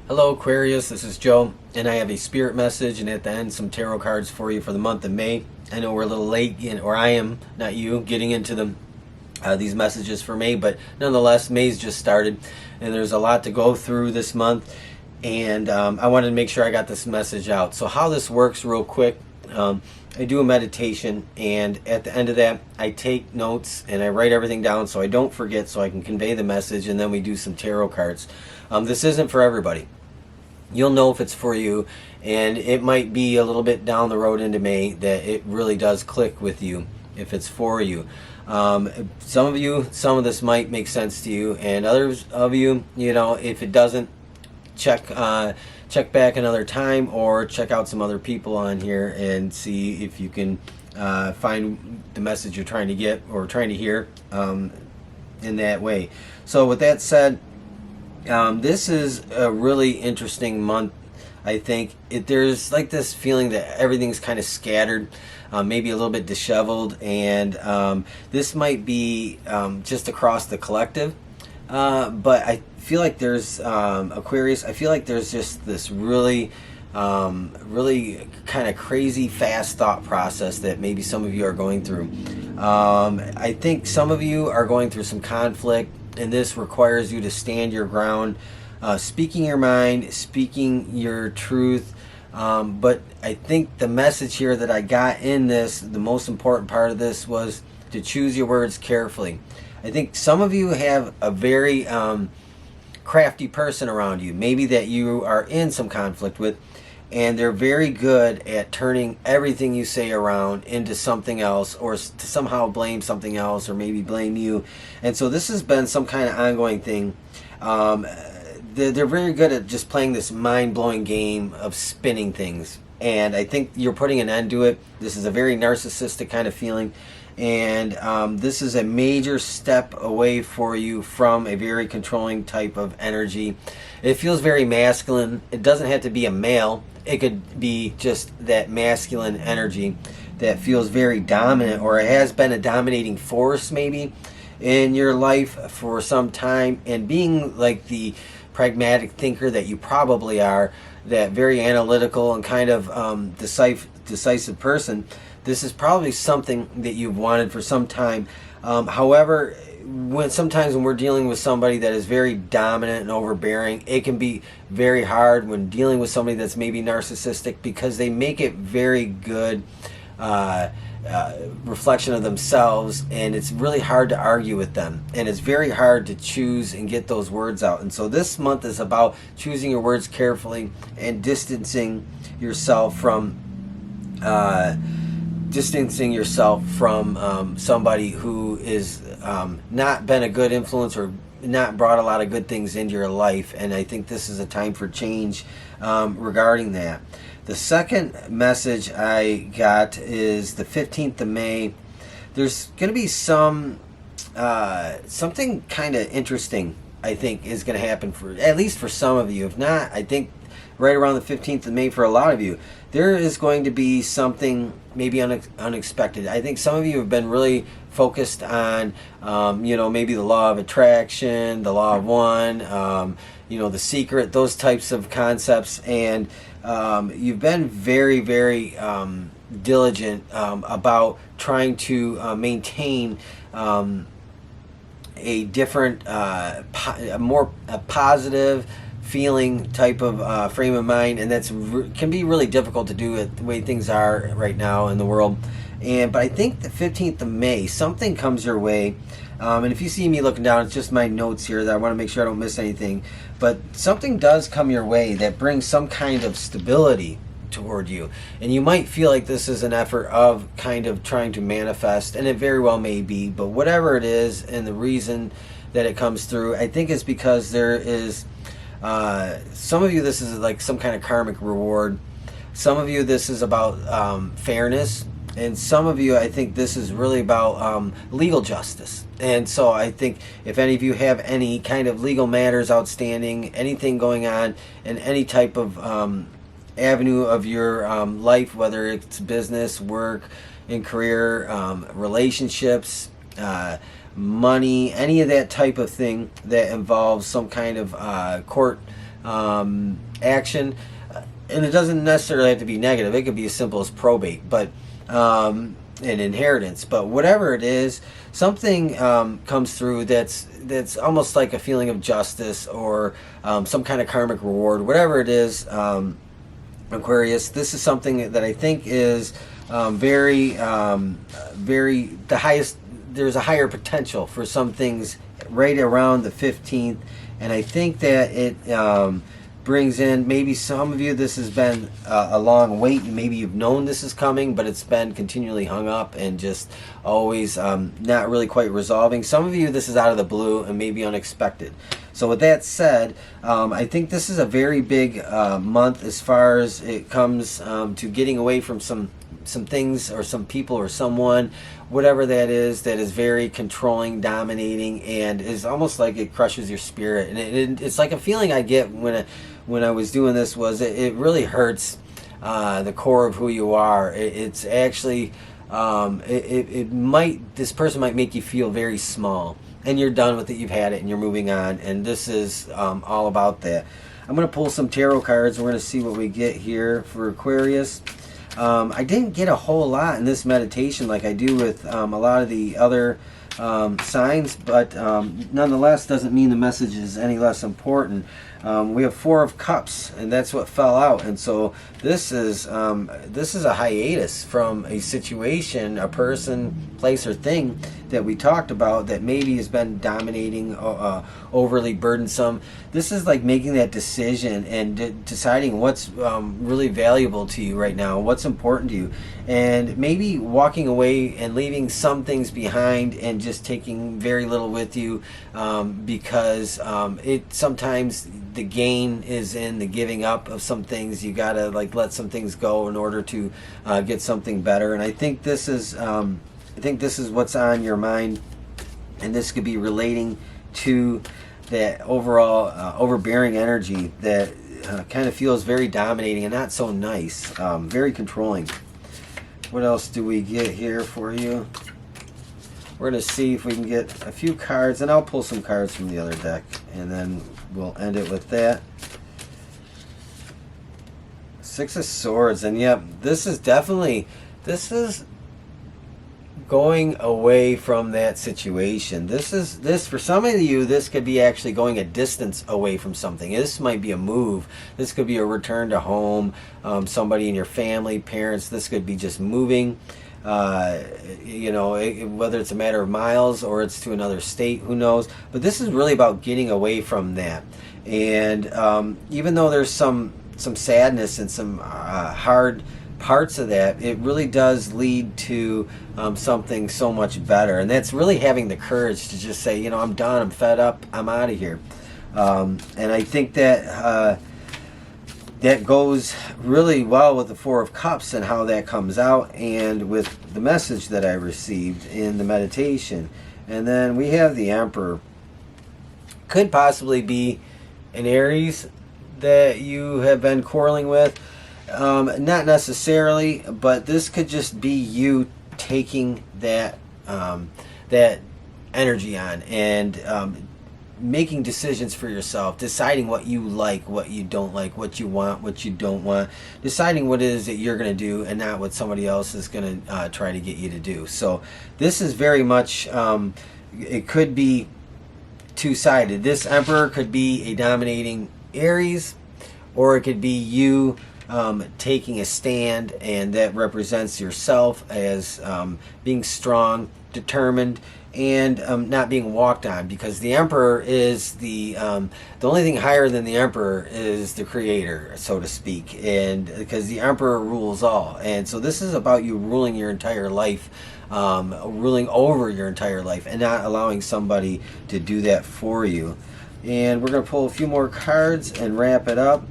Hello Aquarius, this is Joe, and I have a spirit message and at the end some tarot cards for you for the month of May. I know we're a little late, or I am, not you, getting into these messages for May, but nonetheless, May's just started, and there's a lot to go through this month, and I wanted to make sure I got this message out. So how this works real quick, I do a meditation, and at the end of that, I take notes and I write everything down so I don't forget, so I can convey the message, and then we do some tarot cards. This isn't for everybody. You'll know if it's for you, and it might be a little bit down the road into May that it really does click with you if it's for you. Some of this might make sense to you, and others of you, if it doesn't, check back another time, or check out some other people on here and see if you can find the message you're trying to get or trying to hear in that way. So with that said, this is a really interesting month. I think there's like this feeling that everything's kind of scattered, maybe a little bit disheveled, and this might be just across the collective, but I feel like there's Aquarius, I feel like there's just this really kind of crazy fast thought process that maybe some of you are going through. I think some of you are going through some conflict, and this requires you to stand your ground, speaking your mind, speaking your truth. But I think the message here that I got in this, the most important part of this, was to choose your words carefully. I think some of you have a very crafty person around you, maybe that you are in some conflict with, and they're very good at turning everything you say around into something else, or to somehow blame something else, or maybe blame you. And so this has been some kind of ongoing thing. They're very good at just playing this mind-blowing game of spinning things, and I think you're putting an end to it. This is a very narcissistic kind of feeling, and this is a major step away for you from a very controlling type of energy. It feels very masculine. It doesn't have to be a male. It could be just that masculine energy that feels very dominant, or it has been a dominating force maybe in your life for some time. And being like the pragmatic thinker that you probably are, that very analytical and kind of decisive person, this is probably something that you've wanted for some time. However, sometimes when we're dealing with somebody that is very dominant and overbearing, it can be very hard when dealing with somebody that's maybe narcissistic, because they make it very good reflection of themselves, and it's really hard to argue with them, and it's very hard to choose and get those words out. And so this month is about choosing your words carefully and distancing yourself from somebody who is not been a good influence, or not brought a lot of good things into your life. And I think this is a time for change regarding that. The second message I got is the 15th of May. There's going to be something kind of interesting, I think, is going to happen, for at least for some of you. If not, I think right around the 15th of May for a lot of you, there is going to be something maybe unexpected. I think some of you have been really focused on, maybe the law of attraction, the law of one, the secret, those types of concepts. And you've been very, very diligent about trying to maintain a different, a positive feeling type of frame of mind, and that's can be really difficult to do with the way things are right now in the world. But I think the 15th of May, something comes your way, and if you see me looking down, it's just my notes here that I want to make sure I don't miss anything, but something does come your way that brings some kind of stability toward you, and you might feel like this is an effort of kind of trying to manifest, and it very well may be, but whatever it is, and the reason that it comes through, I think it's because there is some of you, this is like some kind of karmic reward. Some of you, this is about fairness. And some of you, I think this is really about legal justice. And so I think if any of you have any kind of legal matters outstanding, anything going on in any type of avenue of your life, whether it's business, work, and career, relationships, money, any of that type of thing that involves some kind of court action. And it doesn't necessarily have to be negative. It could be as simple as probate, but an inheritance. But whatever it is, something comes through that's almost like a feeling of justice, or some kind of karmic reward. Whatever it is, Aquarius, this is something that I think is very the highest. There's a higher potential for some things right around the 15th, and I think that it brings in, maybe some of you, this has been a long wait. Maybe you've known this is coming, but it's been continually hung up and just always not really quite resolving. Some of you, this is out of the blue and maybe unexpected. So with that said, I think this is a very big month as far as it comes to getting away from some things or some people or someone, whatever that is very controlling, dominating, and is almost like it crushes your spirit. And it's like a feeling I get when I was doing this, was it really hurts the core of who you are. It's actually this person might make you feel very small, and you're done with it, you've had it, and you're moving on. And this is all about that. I'm going to pull some tarot cards. We're going to see what we get here for Aquarius. I didn't get a whole lot in this meditation like I do with a lot of the other signs, but nonetheless doesn't mean the message is any less important. We have Four of Cups, and that's what fell out. And so this is a hiatus from a situation, a person, place, or thing that we talked about that maybe has been dominating, overly burdensome. This is like making that decision and deciding what's really valuable to you right now, what's important to you, and maybe walking away and leaving some things behind and just taking very little with you, because it sometimes the gain is in the giving up of some things. You gotta like let some things go in order to get something better. And I think this is what's on your mind, and this could be relating to that overall overbearing energy that kind of feels very dominating and not so nice, very controlling. What else do we get here for you? We're going to see if we can get a few cards, and I'll pull some cards from the other deck, and then we'll end it with that. Six of Swords, and yep, this is going away from that situation. This for some of you, this could be actually going a distance away from something. This might be a move. This could be a return to home, somebody in your family, parents. This could be just moving, whether it's a matter of miles or it's to another state, who knows. But this is really about getting away from that. And even though there's some sadness and some hard parts of that, it really does lead to something so much better. And that's really having the courage to just say, I'm done, I'm fed up, I'm out of here. And I think that that goes really well with the Four of Cups and how that comes out, and with the message that I received in the meditation. And then we have the Emperor. Could possibly be an Aries that you have been quarreling with. Not necessarily, but this could just be you taking that that energy on and making decisions for yourself, deciding what you like, what you don't like, what you want, what you don't want, deciding what it is that you're going to do and not what somebody else is going to try to get you to do. So this is very much, it could be two-sided. This Emperor could be a dominating Aries, or it could be you taking a stand, and that represents yourself as being strong, determined, and not being walked on, because the Emperor is the only thing higher than the Emperor is the Creator, so to speak, and because the Emperor rules all. And so this is about you ruling your entire life, ruling over your entire life, and not allowing somebody to do that for you. And we're going to pull a few more cards and wrap it up.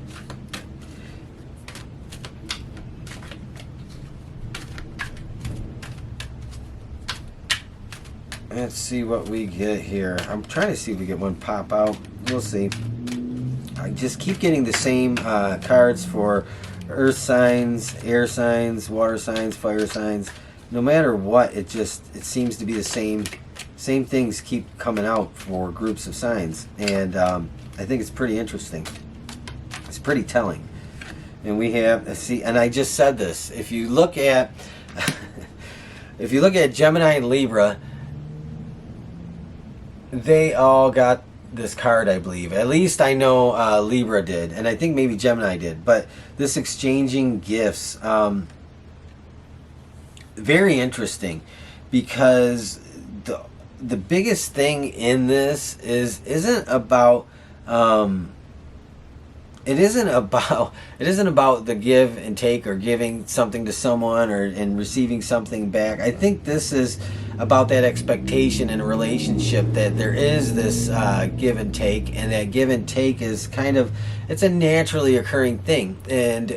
Let's see what we get here. I'm trying to see if we get one pop out. We'll see. I just keep getting the same cards for earth signs, air signs, water signs, fire signs. No matter what, it seems to be the same things keep coming out for groups of signs. And I think it's pretty interesting. pretty telling. And we have, see, and I just said this, if you look at if you look at Gemini and Libra, they all got this card, I believe. At least I know Libra did, and I think maybe Gemini did. But this exchanging gifts, very interesting, because the biggest thing in this isn't about it isn't about the give and take, or giving something to someone and receiving something back. I think this is about that expectation in a relationship, that there is this give and take, and that give and take is kind of, it's a naturally occurring thing. And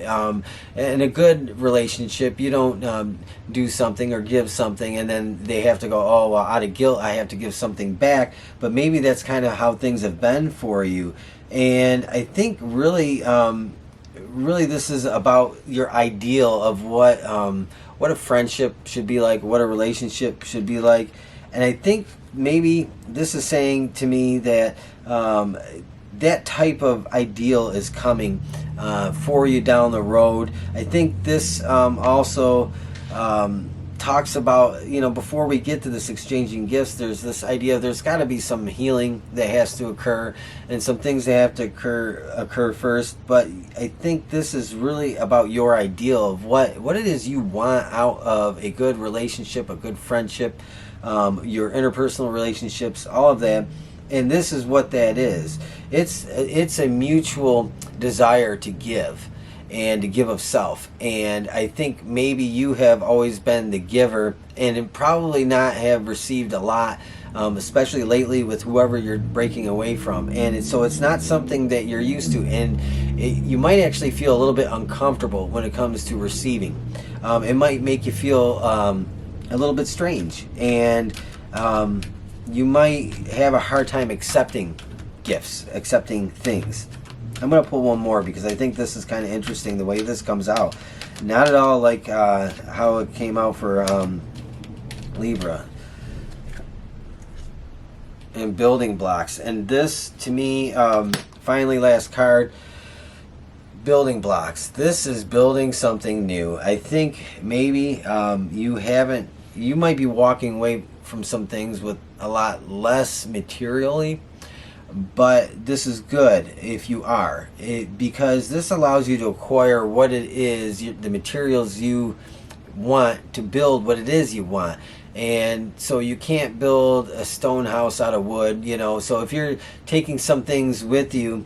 in a good relationship, you don't do something or give something and then they have to go, oh, well, out of guilt I have to give something back. But maybe that's kind of how things have been for you. And I think really this is about your ideal of what a friendship should be like, what a relationship should be like. And I think maybe this is saying to me that that type of ideal is coming for you down the road. I think this also talks about, you know, before we get to this exchanging gifts, there's this idea of there's got to be some healing that has to occur and some things that have to occur first. But I think this is really about your ideal of what it is you want out of a good relationship, a good friendship, your interpersonal relationships, all of that. And this is what that is. It's a mutual desire to give, and to give of self. And I think maybe you have always been the giver and probably not have received a lot, especially lately with whoever you're breaking away from. And so it's not something that you're used to, and you might actually feel a little bit uncomfortable when it comes to receiving. It might make you feel a little bit strange, and you might have a hard time accepting gifts, accepting things. I'm going to pull one more because I think this is kind of interesting the way this comes out. Not at all like how it came out for Libra. And building blocks. And this, to me, finally last card, building blocks. This is building something new. I think maybe you might be walking away from some things with a lot less materially. But this is good if you are, because this allows you to acquire what it is, the materials you want to build what it is you want. And so you can't build a stone house out of wood, you know. So if you're taking some things with you,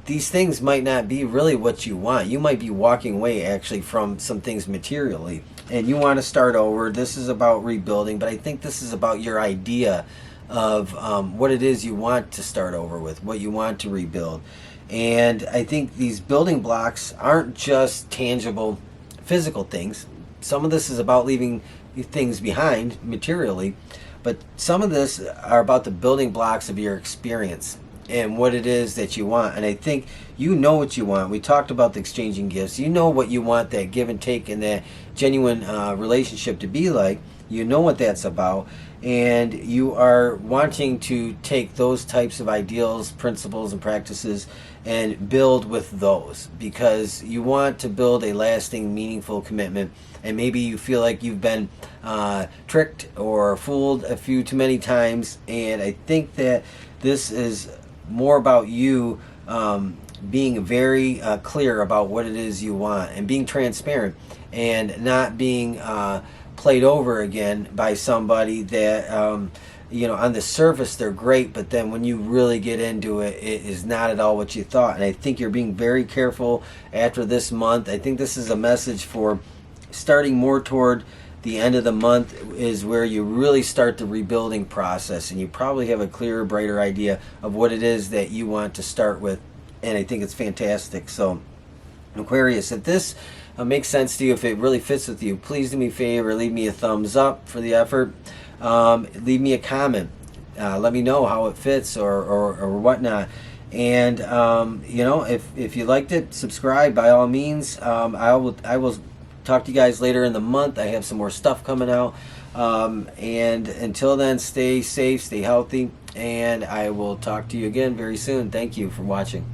these things might not be really what you want. You might be walking away actually from some things materially, and you want to start over. This is about rebuilding, but I think this is about your idea of what it is you want to start over with, what you want to rebuild. And I think these building blocks aren't just tangible physical things. Some of this is about leaving things behind materially, but some of this are about the building blocks of your experience and what it is that you want. And I think you know what you want. We talked about the exchanging gifts. You know what you want that give and take and that genuine relationship to be like. You know what that's about. And you are wanting to take those types of ideals, principles, and practices and build with those, because you want to build a lasting, meaningful commitment. And maybe you feel like you've been tricked or fooled a few too many times. And I think that this is more about you being very clear about what it is you want and being transparent and not being played over again by somebody that you know, on the surface they're great, but then when you really get into it, it is not at all what you thought. And I think you're being very careful after this month. I think this is a message for starting more toward the end of the month is where you really start the rebuilding process, and you probably have a clearer, brighter idea of what it is that you want to start with. And I think it's fantastic. So Aquarius, if this makes sense to you, if it really fits with you, please do me a favor, leave me a thumbs up for the effort. Leave me a comment. Let me know how it fits or whatnot. And you know, if you liked it, subscribe by all means. I will talk to you guys later in the month. I have some more stuff coming out. And until then, stay safe, stay healthy, and I will talk to you again very soon. Thank you for watching.